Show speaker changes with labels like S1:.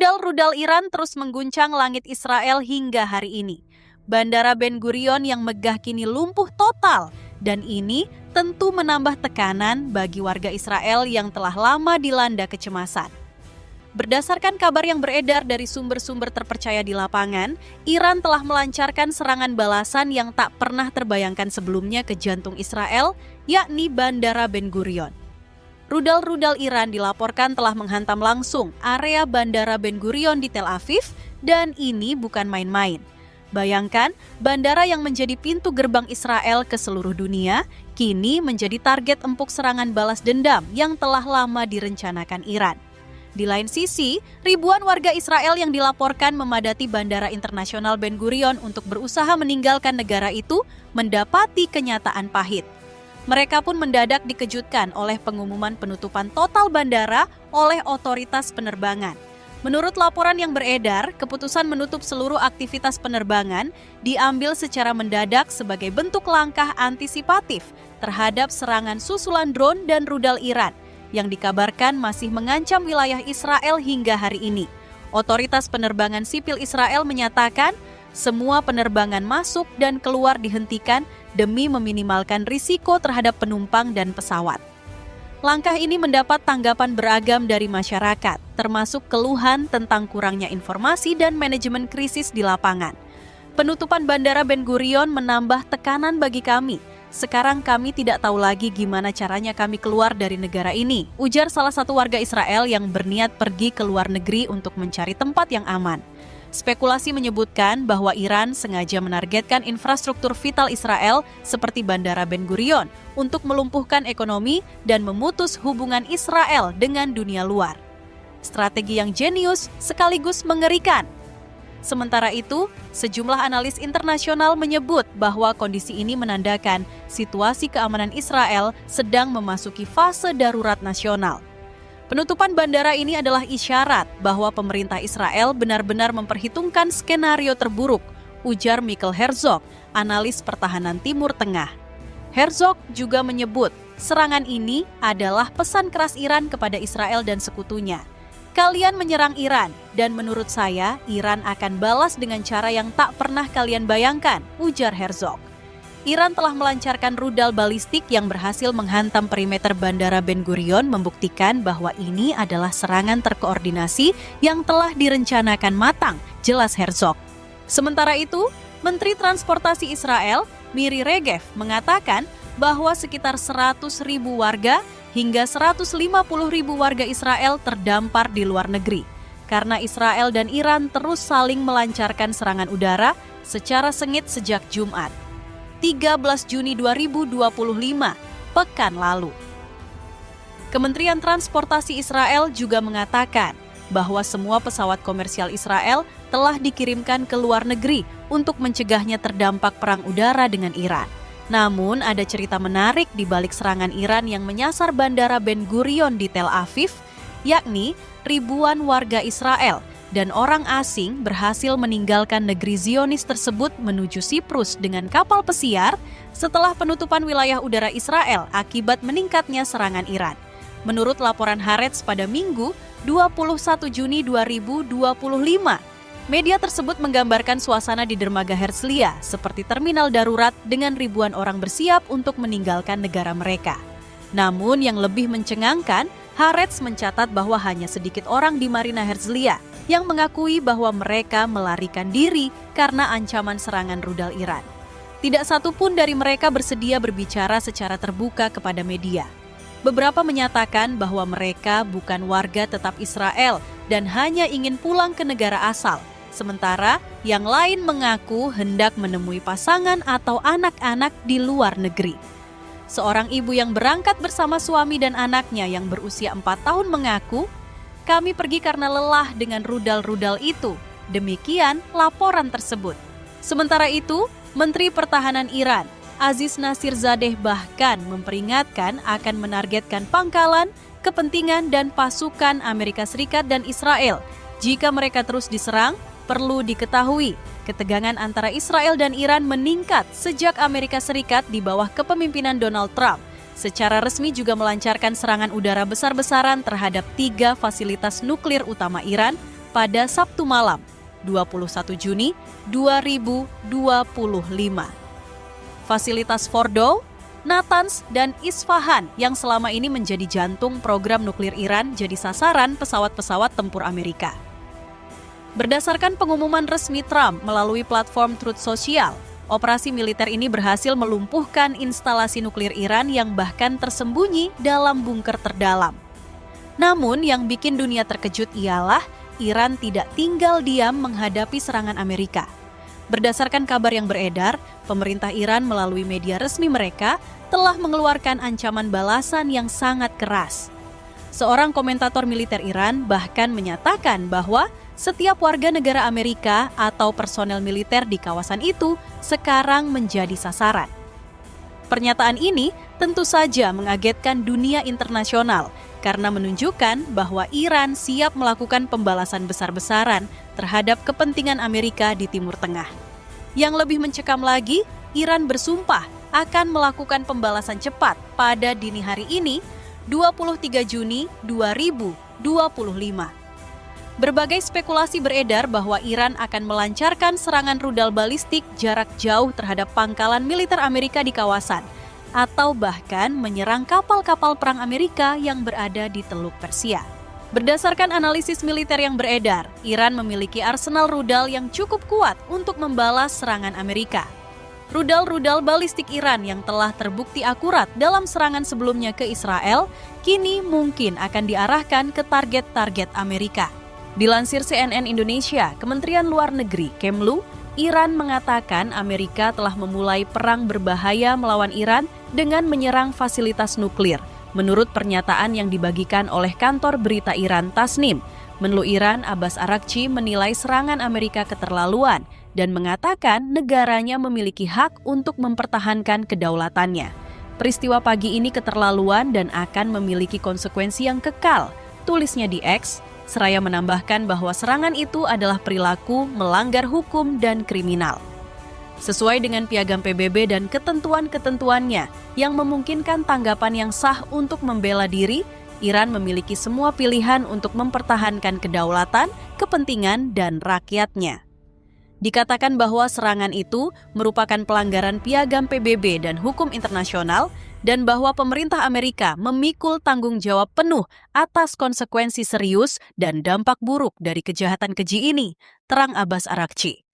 S1: Rudal-rudal Iran terus mengguncang langit Israel hingga hari ini. Bandara Ben Gurion yang megah kini lumpuh total, dan ini tentu menambah tekanan bagi warga Israel yang telah lama dilanda kecemasan. Berdasarkan kabar yang beredar dari sumber-sumber terpercaya di lapangan, Iran telah melancarkan serangan balasan yang tak pernah terbayangkan sebelumnya ke jantung Israel, yakni Bandara Ben Gurion. Rudal-rudal Iran dilaporkan telah menghantam langsung area Bandara Ben Gurion di Tel Aviv, dan ini bukan main-main. Bayangkan, bandara yang menjadi pintu gerbang Israel ke seluruh dunia, kini menjadi target empuk serangan balas dendam yang telah lama direncanakan Iran. Di lain sisi, ribuan warga Israel yang dilaporkan memadati Bandara Internasional Ben Gurion untuk berusaha meninggalkan negara itu mendapati kenyataan pahit. Mereka pun mendadak dikejutkan oleh pengumuman penutupan total bandara oleh otoritas penerbangan. Menurut laporan yang beredar, keputusan menutup seluruh aktivitas penerbangan diambil secara mendadak sebagai bentuk langkah antisipatif terhadap serangan susulan drone dan rudal Iran yang dikabarkan masih mengancam wilayah Israel hingga hari ini. Otoritas penerbangan sipil Israel menyatakan semua penerbangan masuk dan keluar dihentikan demi meminimalkan risiko terhadap penumpang dan pesawat. Langkah ini mendapat tanggapan beragam dari masyarakat, termasuk keluhan tentang kurangnya informasi dan manajemen krisis di lapangan. Penutupan Bandara Ben Gurion menambah tekanan bagi kami. Sekarang kami tidak tahu lagi gimana caranya kami keluar dari negara ini, ujar salah satu warga Israel yang berniat pergi ke luar negeri untuk mencari tempat yang aman. Spekulasi menyebutkan bahwa Iran sengaja menargetkan infrastruktur vital Israel seperti Bandara Ben Gurion untuk melumpuhkan ekonomi dan memutus hubungan Israel dengan dunia luar. Strategi yang jenius sekaligus mengerikan. Sementara itu, sejumlah analis internasional menyebut bahwa kondisi ini menandakan situasi keamanan Israel sedang memasuki fase darurat nasional. Penutupan bandara ini adalah isyarat bahwa pemerintah Israel benar-benar memperhitungkan skenario terburuk, ujar Michael Herzog, analis pertahanan Timur Tengah. Herzog juga menyebut serangan ini adalah pesan keras Iran kepada Israel dan sekutunya. Kalian menyerang Iran, dan menurut saya, Iran akan balas dengan cara yang tak pernah kalian bayangkan, ujar Herzog. Iran telah melancarkan rudal balistik yang berhasil menghantam perimeter Bandara Ben Gurion, membuktikan bahwa ini adalah serangan terkoordinasi yang telah direncanakan matang, jelas Herzog. Sementara itu, Menteri Transportasi Israel, Miri Regev, mengatakan bahwa sekitar 100.000 warga hingga 150.000 warga Israel terdampar di luar negeri, karena Israel dan Iran terus saling melancarkan serangan udara secara sengit sejak Jumat, 13 Juni 2025, pekan lalu. Kementerian Transportasi Israel juga mengatakan bahwa semua pesawat komersial Israel telah dikirimkan ke luar negeri untuk mencegahnya terdampak perang udara dengan Iran. Namun ada cerita menarik di balik serangan Iran yang menyasar Bandara Ben Gurion di Tel Aviv, yakni ribuan warga Israel dan orang asing berhasil meninggalkan negeri Zionis tersebut menuju Siprus dengan kapal pesiar setelah penutupan wilayah udara Israel akibat meningkatnya serangan Iran. Menurut laporan Haaretz pada Minggu, 21 Juni 2025, media tersebut menggambarkan suasana di dermaga Herzliya seperti terminal darurat dengan ribuan orang bersiap untuk meninggalkan negara mereka. Namun yang lebih mencengangkan, Haaretz mencatat bahwa hanya sedikit orang di Marina Herzliya yang mengakui bahwa mereka melarikan diri karena ancaman serangan rudal Iran. Tidak satu pun dari mereka bersedia berbicara secara terbuka kepada media. Beberapa menyatakan bahwa mereka bukan warga tetap Israel dan hanya ingin pulang ke negara asal, sementara yang lain mengaku hendak menemui pasangan atau anak-anak di luar negeri. Seorang ibu yang berangkat bersama suami dan anaknya yang berusia 4 tahun mengaku, "Kami pergi karena lelah dengan rudal-rudal itu." Demikian laporan tersebut. Sementara itu, Menteri Pertahanan Iran, Aziz Nasirzadeh bahkan memperingatkan akan menargetkan pangkalan, kepentingan dan pasukan Amerika Serikat dan Israel. Jika mereka terus diserang, perlu diketahui, ketegangan antara Israel dan Iran meningkat sejak Amerika Serikat di bawah kepemimpinan Donald Trump secara resmi juga melancarkan serangan udara besar-besaran terhadap 3 fasilitas nuklir utama Iran, pada Sabtu malam, 21 Juni 2025. Fasilitas Fordow, Natanz, dan Isfahan yang selama ini menjadi jantung program nuklir Iran jadi sasaran pesawat-pesawat tempur Amerika. Berdasarkan pengumuman resmi Trump melalui platform Truth Social, operasi militer ini berhasil melumpuhkan instalasi nuklir Iran yang bahkan tersembunyi dalam bunker terdalam. Namun yang bikin dunia terkejut ialah Iran tidak tinggal diam menghadapi serangan Amerika. Berdasarkan kabar yang beredar, pemerintah Iran melalui media resmi mereka telah mengeluarkan ancaman balasan yang sangat keras. Seorang komentator militer Iran bahkan menyatakan bahwa setiap warga negara Amerika atau personel militer di kawasan itu sekarang menjadi sasaran. Pernyataan ini tentu saja mengagetkan dunia internasional karena menunjukkan bahwa Iran siap melakukan pembalasan besar-besaran terhadap kepentingan Amerika di Timur Tengah. Yang lebih mencekam lagi, Iran bersumpah akan melakukan pembalasan cepat pada dini hari ini, 23 Juni 2025. Berbagai spekulasi beredar bahwa Iran akan melancarkan serangan rudal balistik jarak jauh terhadap pangkalan militer Amerika di kawasan, atau bahkan menyerang kapal-kapal perang Amerika yang berada di Teluk Persia. Berdasarkan analisis militer yang beredar, Iran memiliki arsenal rudal yang cukup kuat untuk membalas serangan Amerika. Rudal-rudal balistik Iran yang telah terbukti akurat dalam serangan sebelumnya ke Israel, kini mungkin akan diarahkan ke target-target Amerika. Dilansir CNN Indonesia, Kementerian Luar Negeri Kemlu, Iran mengatakan Amerika telah memulai perang berbahaya melawan Iran dengan menyerang fasilitas nuklir. Menurut pernyataan yang dibagikan oleh kantor berita Iran Tasnim, Menlu Iran Abbas Araghchi menilai serangan Amerika keterlaluan dan mengatakan negaranya memiliki hak untuk mempertahankan kedaulatannya. Peristiwa pagi ini keterlaluan dan akan memiliki konsekuensi yang kekal, tulisnya di X, seraya menambahkan bahwa serangan itu adalah perilaku melanggar hukum dan kriminal. Sesuai dengan piagam PBB dan ketentuan-ketentuannya yang memungkinkan tanggapan yang sah untuk membela diri, Iran memiliki semua pilihan untuk mempertahankan kedaulatan, kepentingan, dan rakyatnya. Dikatakan bahwa serangan itu merupakan pelanggaran piagam PBB dan hukum internasional dan bahwa pemerintah Amerika memikul tanggung jawab penuh atas konsekuensi serius dan dampak buruk dari kejahatan keji ini, terang Abbas Araghchi.